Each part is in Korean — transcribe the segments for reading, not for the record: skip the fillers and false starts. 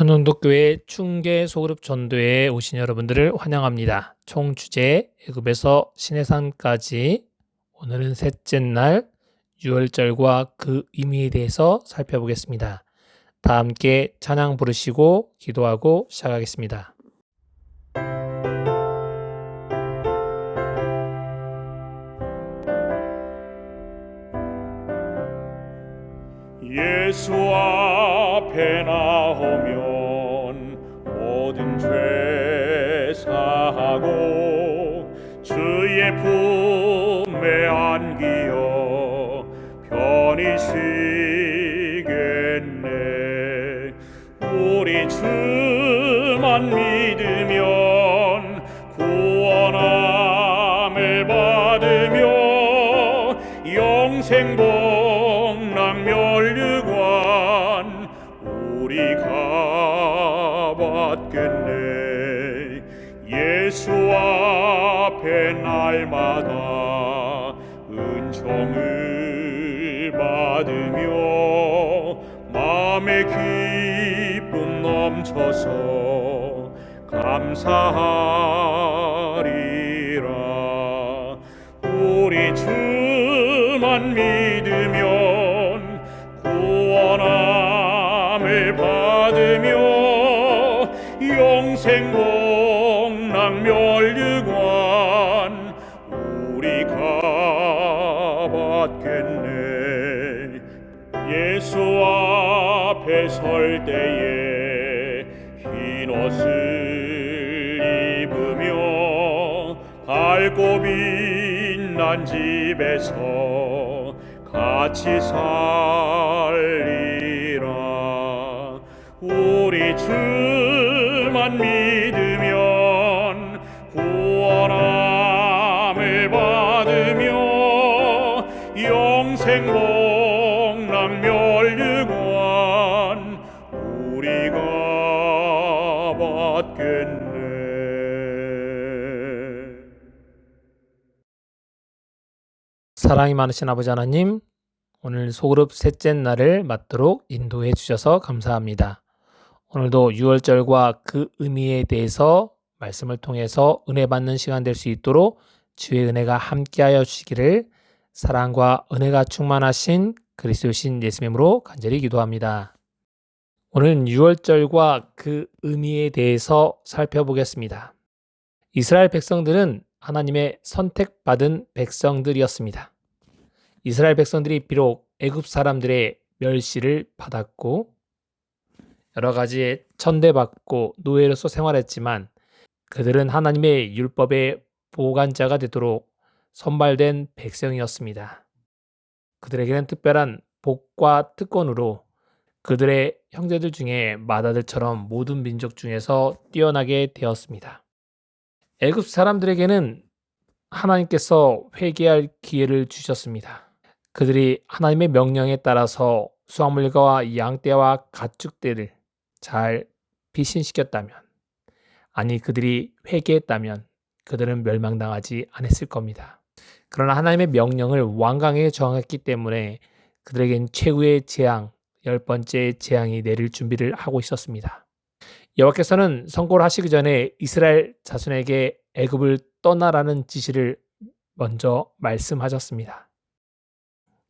천연독교회 충계 소그룹 전도회에 오신 여러분들을 환영합니다. 총 주제 애굽에서 시내산까지 오늘은 셋째 날 유월절과 그 의미에 대해서 살펴보겠습니다. 다 함께 찬양 부르시고 기도하고 시작하겠습니다. 예수 앞에 나오면 모든 죄 사하고 주의 품에 안기어 편히 쉬겠네. 우리 주만 믿으면 구원함을 받으며 영생 복락 멸류관 우리가 받겠네. 예수 앞에 날마다 은총을 받으며 마음의 기쁨 넘쳐서 감사하리라. 우리 주만 믿으면 구원함을 받으며 영생 복락 멸류관 우리가 받겠네. 예수 앞에 설 때에 흰 옷을 입으며 밝고 빛난 집에서 같이 살리라. 우리 주만 믿으면 구원함을 받으며 영생 복락 멸류관 우리가 받겠네. 사랑이 많으신 아버지 하나님, 오늘 소그룹 셋째 날을 맞도록 인도해 주셔서 감사합니다. 오늘도 유월절과 그 의미에 대해서 말씀을 통해서 은혜 받는 시간 될 수 있도록 주의 은혜가 함께하여 주시기를 사랑과 은혜가 충만하신 그리스도의 신 예수의 이름으로 간절히 기도합니다. 오늘은 유월절과 그 의미에 대해서 살펴보겠습니다. 이스라엘 백성들은 하나님의 선택받은 백성들이었습니다. 이스라엘 백성들이 비록 애굽 사람들의 멸시를 받았고 여러 가지의 천대받고 노예로서 생활했지만 그들은 하나님의 율법의 보관자가 되도록 선발된 백성이었습니다. 그들에게는 특별한 복과 특권으로 그들의 형제들 중에 맏아들처럼 모든 민족 중에서 뛰어나게 되었습니다. 애굽 사람들에게는 하나님께서 회개할 기회를 주셨습니다. 그들이 하나님의 명령에 따라서 수확물과 양떼와 가축들을 잘 피신시켰다면, 아니 그들이 회개했다면 그들은 멸망당하지 않았을 겁니다. 그러나 하나님의 명령을 완강하게 저항했기 때문에 그들에겐 최후의 재앙, 10번째 재앙이 내릴 준비를 하고 있었습니다. 여호와께서는 선고를 하시기 전에 이스라엘 자손에게 애굽을 떠나라는 지시를 먼저 말씀하셨습니다.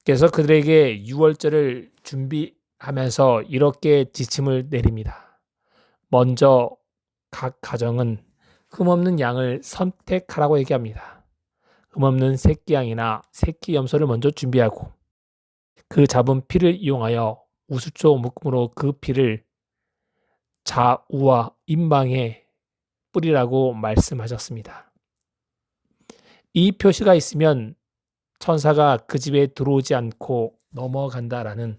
그래서 그들에게 유월절을 준비하면서 이렇게 지침을 내립니다. 먼저 각 가정은 흠없는 양을 선택하라고 얘기합니다. 흠없는 새끼 양이나 새끼 염소를 먼저 준비하고 그 잡은 피를 이용하여 우수초 묶음으로 그 피를 좌우와 임방에 뿌리라고 말씀하셨습니다. 이 표시가 있으면 천사가 그 집에 들어오지 않고 넘어간다라는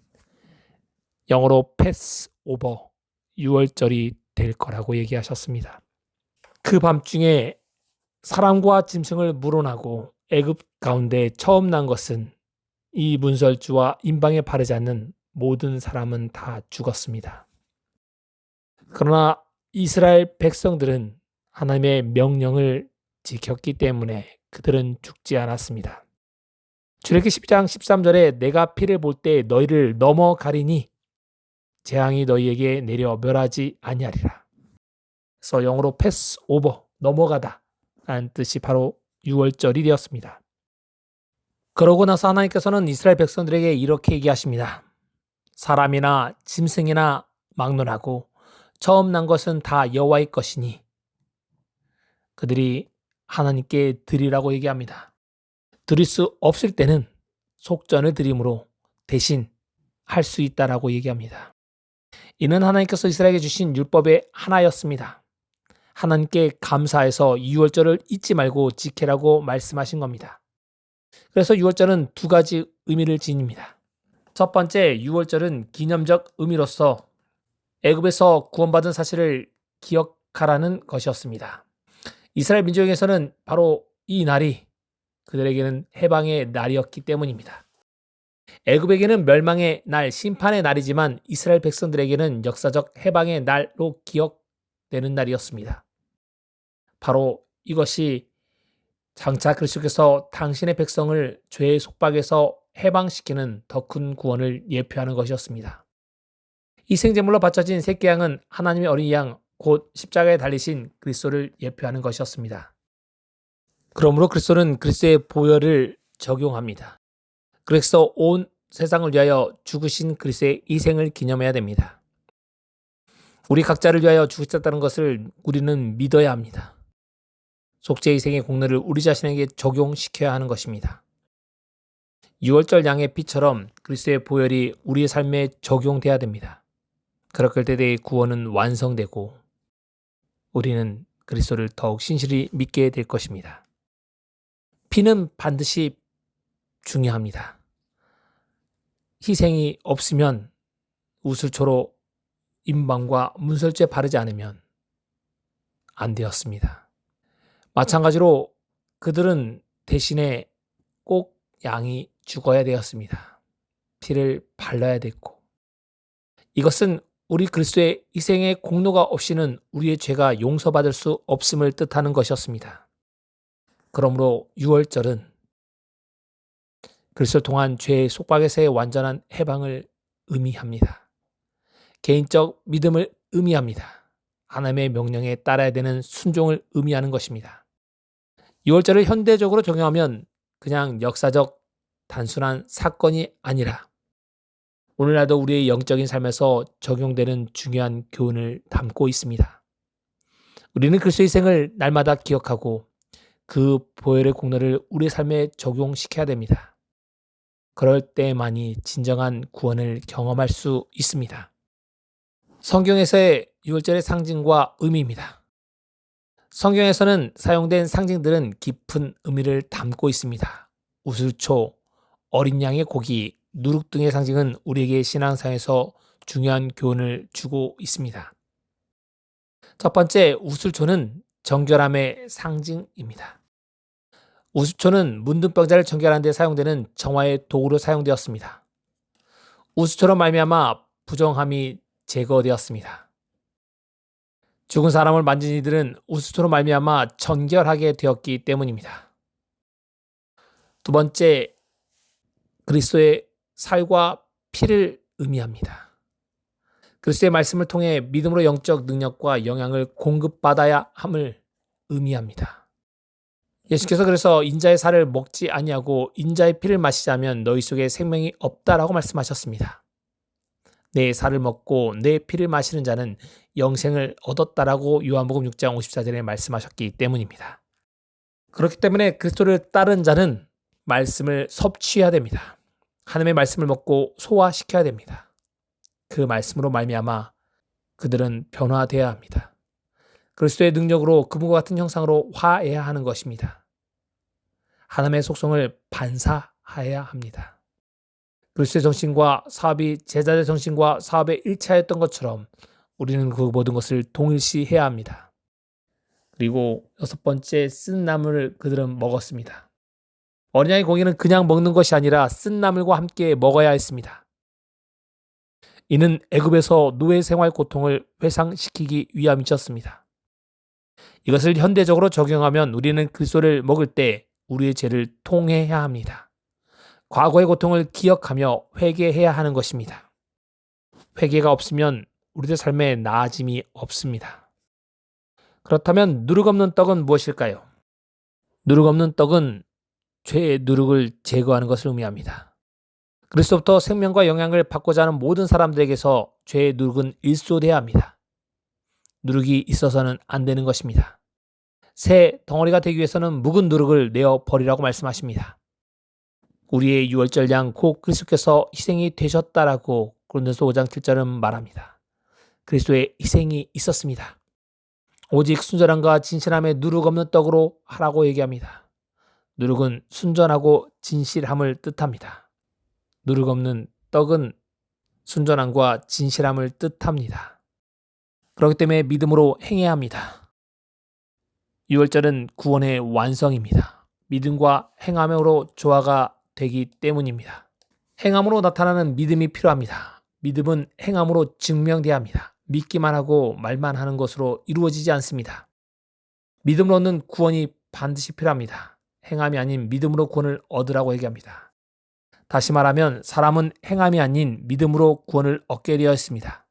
영어로 패스 오버 유월절이 될 거라고 얘기하셨습니다. 그 밤중에 사람과 짐승을 물어나고 애굽 가운데 처음 난 것은 이 문설주와 임방에 바르지 않는 모든 사람은 다 죽었습니다. 그러나 이스라엘 백성들은 하나님의 명령을 지켰기 때문에 그들은 죽지 않았습니다. 출애굽기 10장 13절에 내가 피를 볼 때 너희를 넘어가리니 재앙이 너희에게 내려 멸하지 아니하리라. 그래서 영어로 패스 오버, 넘어가다 라는 뜻이 바로 6월절이 되었습니다. 그러고 나서 하나님께서는 이스라엘 백성들에게 이렇게 얘기하십니다. 사람이나 짐승이나 막론하고 처음 난 것은 다 여호와의 것이니 그들이 하나님께 드리라고 얘기합니다. 드릴 수 없을 때는 속전을 드림으로 대신 할 수 있다라고 얘기합니다. 이는 하나님께서 이스라엘에게 주신 율법의 하나였습니다. 하나님께 감사해서 6월절을 잊지 말고 지키라고 말씀하신 겁니다. 그래서 6월절은 두 가지 의미를 지닙니다. 첫 번째, 6월절은 기념적 의미로서 애굽에서 구원받은 사실을 기억하라는 것이었습니다. 이스라엘 민족에게서는 바로 이 날이 그들에게는 해방의 날이었기 때문입니다. 애굽에게는 멸망의 날, 심판의 날이지만 이스라엘 백성들에게는 역사적 해방의 날로 기억되는 날이었습니다. 바로 이것이 장차 그리스도께서 당신의 백성을 죄의 속박에서 해방시키는 더 큰 구원을 예표하는 것이었습니다. 희생제물로 바쳐진 새끼 양은 하나님의 어린 양, 곧 십자가에 달리신 그리스도를 예표하는 것이었습니다. 그러므로 그리스도는 그리스도의 보혈을 적용합니다. 그래서 온 세상을 위하여 죽으신 그리스도의 희생을 기념해야 됩니다. 우리 각자를 위하여 죽으셨다는 것을 우리는 믿어야 합니다. 속죄 희생의 공로를 우리 자신에게 적용시켜야 하는 것입니다. 6월절 양의 피처럼 그리스도의 보혈이 우리의 삶에 적용돼야 됩니다. 그럴 때의 구원은 완성되고 우리는 그리스도를 더욱 신실히 믿게 될 것입니다. 피는 반드시 중요합니다. 희생이 없으면 우슬초로 임방과 문설주에 바르지 않으면 안 되었습니다. 마찬가지로 그들은 대신에 꼭 양이 죽어야 되었습니다. 피를 발라야 됐고 이것은 우리 그리스도의 희생의 공로가 없이는 우리의 죄가 용서받을 수 없음을 뜻하는 것이었습니다. 그러므로 6월절은 그리스도를 통한 죄의 속박에서의 완전한 해방을 의미합니다. 개인적 믿음을 의미합니다. 하나님의 명령에 따라야 되는 순종을 의미하는 것입니다. 6월절을 현대적으로 적용하면 그냥 역사적 단순한 사건이 아니라 오늘날도 우리의 영적인 삶에서 적용되는 중요한 교훈을 담고 있습니다. 우리는 그리스도의 희생을 날마다 기억하고 그 보혈의 공로를 우리의 삶에 적용시켜야 됩니다. 그럴 때만이 진정한 구원을 경험할 수 있습니다. 성경에서의 6월절의 상징과 의미입니다. 성경에서는 사용된 상징들은 깊은 의미를 담고 있습니다. 우슬초, 어린 양의 고기, 누룩 등의 상징은 우리에게 신앙상에서 중요한 교훈을 주고 있습니다. 첫 번째, 우슬초는 정결함의 상징입니다. 우슬초는 문둥병자를 정결하는 데 사용되는 정화의 도구로 사용되었습니다. 우슬초로 말미암아 부정함이 제거되었습니다. 죽은 사람을 만진 이들은 우슬초로 말미암아 정결하게 되었기 때문입니다. 두 번째, 그리스도의 살과 피를 의미합니다. 그리스도의 말씀을 통해 믿음으로 영적 능력과 영향을 공급받아야 함을 의미합니다. 예수께서 그래서 인자의 살을 먹지 아니하고 인자의 피를 마시자면 너희 속에 생명이 없다라고 말씀하셨습니다. 내 살을 먹고 내 피를 마시는 자는 영생을 얻었다라고 요한복음 6장 54절에 말씀하셨기 때문입니다. 그렇기 때문에 그리스도를 따른 자는 말씀을 섭취해야 됩니다. 하나님의 말씀을 먹고 소화시켜야 됩니다. 그 말씀으로 말미암아 그들은 변화되어야 합니다. 그리스도의 능력으로 그분과 같은 형상으로 화해야 하는 것입니다. 하나님의 속성을 반사해야 합니다. 그리스도의 정신과 사업이 제자의 정신과 사업의 일치하였던 것처럼 우리는 그 모든 것을 동일시해야 합니다. 그리고 여섯 번째, 쓴 나물을 그들은 먹었습니다. 어린 양의 고기는 그냥 먹는 것이 아니라 쓴 나물과 함께 먹어야 했습니다. 이는 애굽에서 노예 생활 고통을 회상시키기 위함이었습니다. 이것을 현대적으로 적용하면 우리는 그리스도를 먹을 때 우리의 죄를 통회해야 합니다. 과거의 고통을 기억하며 회개해야 하는 것입니다. 회개가 없으면 우리들 삶에 나아짐이 없습니다. 그렇다면 누룩 없는 떡은 무엇일까요? 누룩 없는 떡은 죄의 누룩을 제거하는 것을 의미합니다. 그리스도부터 생명과 영향을 받고자 하는 모든 사람들에게서 죄의 누룩은 일소돼야 합니다. 누룩이 있어서는 안 되는 것입니다. 새 덩어리가 되기 위해서는 묵은 누룩을 내어 버리라고 말씀하십니다. 우리의 유월절 양 곧 그리스도께서 희생이 되셨다라고 고린도서 5장 7절은 말합니다. 그리스도의 희생이 있었습니다. 오직 순전함과 진실함의 누룩 없는 떡으로 하라고 얘기합니다. 누룩은 순전하고 진실함을 뜻합니다. 누룩 없는 떡은 순전함과 진실함을 뜻합니다. 그렇기 때문에 믿음으로 행해야 합니다. 유월절은 구원의 완성입니다. 믿음과 행함으로 조화가 되기 때문입니다. 행함으로 나타나는 믿음이 필요합니다. 믿음은 행함으로 증명돼야 합니다. 믿기만 하고 말만 하는 것으로 이루어지지 않습니다. 믿음으로 얻는 구원이 반드시 필요합니다. 행함이 아닌 믿음으로 구원을 얻으라고 얘기합니다. 다시 말하면 사람은 행함이 아닌 믿음으로 구원을 얻게 되어 있습니다.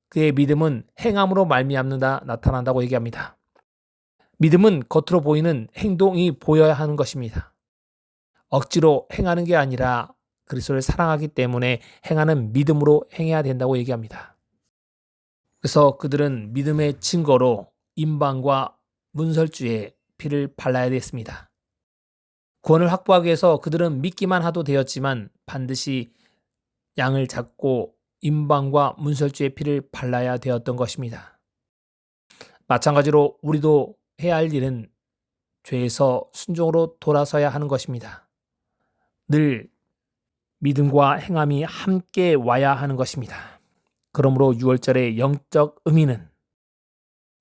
그의 믿음은 행함으로 말미암는다 나타난다고 얘기합니다. 믿음은 겉으로 보이는 행동이 보여야 하는 것입니다. 억지로 행하는 게 아니라 그리스도를 사랑하기 때문에 행하는 믿음으로 행해야 된다고 얘기합니다. 그래서 그들은 믿음의 증거로 임방과 문설주에 피를 발라야 됐습니다. 구원을 확보하기 위해서 그들은 믿기만 하도 되었지만 반드시 양을 잡고 임방과 문설주의 피를 발라야 되었던 것입니다. 마찬가지로 우리도 해야 할 일은 죄에서 순종으로 돌아서야 하는 것입니다. 늘 믿음과 행함이 함께 와야 하는 것입니다. 그러므로 유월절의 영적 의미는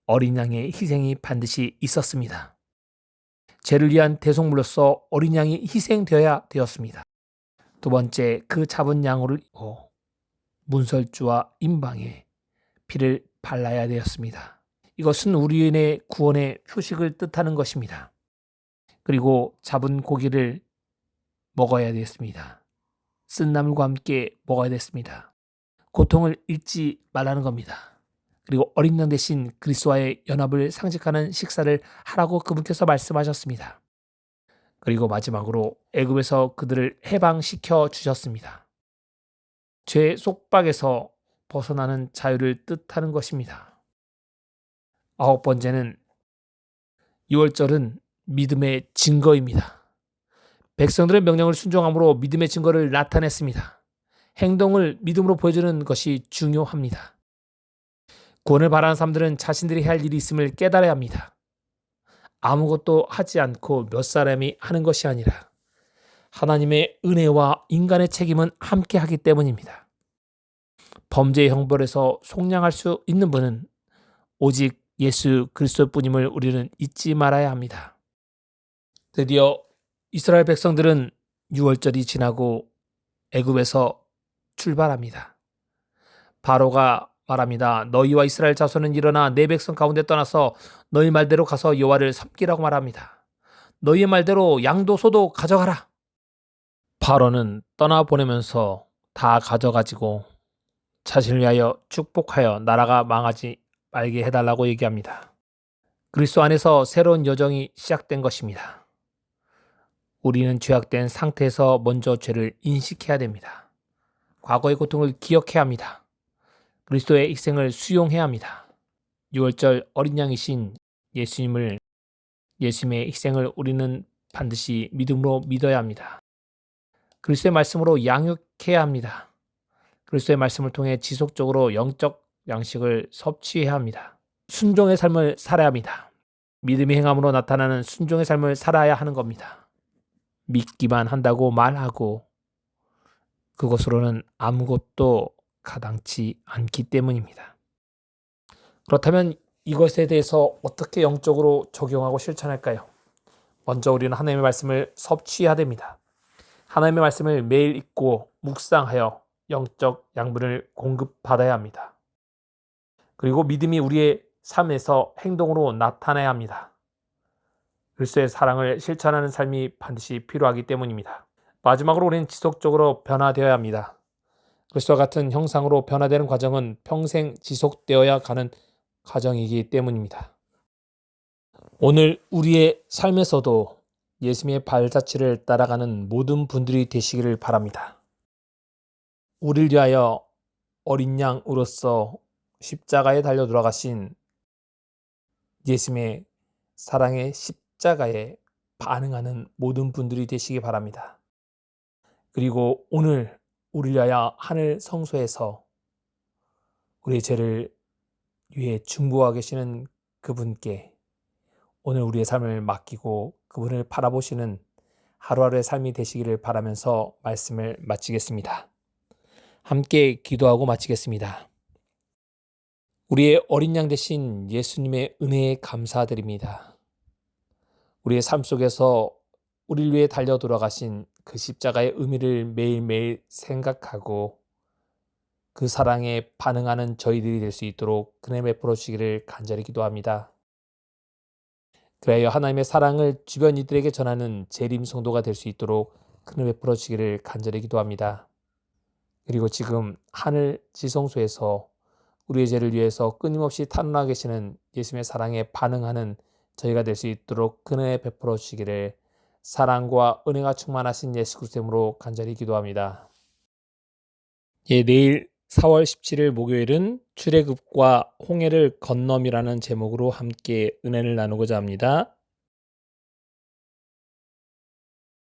어린 양의 희생이 반드시 있었습니다. 죄를 위한 대속물로서 어린 양이 희생되어야 되었습니다. 두 번째, 그 잡은 양으로 문설주와 임방에 피를 발라야 되었습니다. 이것은 우리의 구원의 휴식을 뜻하는 것입니다. 그리고 잡은 고기를 먹어야 되었습니다. 쓴 나물과 함께 먹어야 됐습니다. 고통을 잊지 말라는 겁니다. 그리고 어린 양 대신 그리스도와의 연합을 상징하는 식사를 하라고 그분께서 말씀하셨습니다. 그리고 마지막으로 애굽에서 그들을 해방시켜 주셨습니다. 죄 속박에서 벗어나는 자유를 뜻하는 것입니다. 아홉 번째는 유월절은 믿음의 증거입니다. 백성들의 명령을 순종함으로 믿음의 증거를 나타냈습니다. 행동을 믿음으로 보여주는 것이 중요합니다. 구원을 바라는 사람들은 자신들이 해야 할 일이 있음을 깨달아야 합니다. 아무것도 하지 않고 몇 사람이 하는 것이 아니라 하나님의 은혜와 인간의 책임은 함께 하기 때문입니다. 범죄의 형벌에서 속량할 수 있는 분은 오직 예수 그리스도뿐임을 우리는 잊지 말아야 합니다. 드디어 이스라엘 백성들은 유월절이 지나고 애굽에서 출발합니다. 바로가 말합니다. 너희와 이스라엘 자손은 일어나 내 백성 가운데 떠나서 너희 말대로 가서 여호와를 섬기라고 말합니다. 너희의 말대로 양도 소도 가져가라. 바로는 떠나보내면서 다 가져가지고 자신을 위하여 축복하여 나라가 망하지 말게 해달라고 얘기합니다. 그리스도 안에서 새로운 여정이 시작된 것입니다. 우리는 죄악된 상태에서 먼저 죄를 인식해야 됩니다. 과거의 고통을 기억해야 합니다. 그리스도의 희생을 수용해야 합니다. 유월절 어린 양이신 예수님의 희생을 우리는 반드시 믿음으로 믿어야 합니다. 그리스도의 말씀으로 양육해야 합니다. 그리스도의 말씀을 통해 지속적으로 영적 양식을 섭취해야 합니다. 순종의 삶을 살아야 합니다. 믿음의 행함으로 나타나는 순종의 삶을 살아야 하는 겁니다. 믿기만 한다고 말하고 그것으로는 아무것도 가당치 않기 때문입니다. 그렇다면 이것에 대해서 어떻게 영적으로 적용하고 실천할까요? 먼저 우리는 하나님의 말씀을 섭취해야 됩니다. 하나님의 말씀을 매일 읽고 묵상하여 영적 양분을 공급받아야 합니다. 그리고 믿음이 우리의 삶에서 행동으로 나타나야 합니다. 그리스도의 사랑을 실천하는 삶이 반드시 필요하기 때문입니다. 마지막으로 우리는 지속적으로 변화되어야 합니다. 그리스도와 같은 형상으로 변화되는 과정은 평생 지속되어야 가는 과정이기 때문입니다. 오늘 우리의 삶에서도 예수님의 발자취를 따라가는 모든 분들이 되시기를 바랍니다. 우리를 위하여 어린 양으로서 십자가에 달려 돌아가신 예수님의 사랑의 십자가에 반응하는 모든 분들이 되시기 바랍니다. 그리고 오늘 우리를 위하여 하늘 성소에서 우리의 죄를 위해 중보하고 계시는 그분께 오늘 우리의 삶을 맡기고 그분을 바라보시는 하루하루의 삶이 되시기를 바라면서 말씀을 마치겠습니다. 함께 기도하고 마치겠습니다. 우리의 어린 양 되신 예수님의 은혜에 감사드립니다. 우리의 삶 속에서 우리를 위해 달려 돌아가신 그 십자가의 의미를 매일매일 생각하고 그 사랑에 반응하는 저희들이 될 수 있도록 은혜 베풀어 주시기를 간절히 기도합니다. 그래야 하나님의 사랑을 주변 이들에게 전하는 재림 성도가 될 수 있도록 은혜 베풀어 주시기를 간절히 기도합니다. 그리고 지금 하늘 지성소에서 우리의 죄를 위해서 끊임없이 탄원하고 계시는 예수님의 사랑에 반응하는 저희가 될 수 있도록 은혜 베풀어 주시기를 사랑과 은혜가 충만하신 예수 그리스도의 이름으로 간절히 기도합니다. 내일 4월 17일 목요일은 출애굽과 홍해를 건넘이라는 제목으로 함께 은혜를 나누고자 합니다.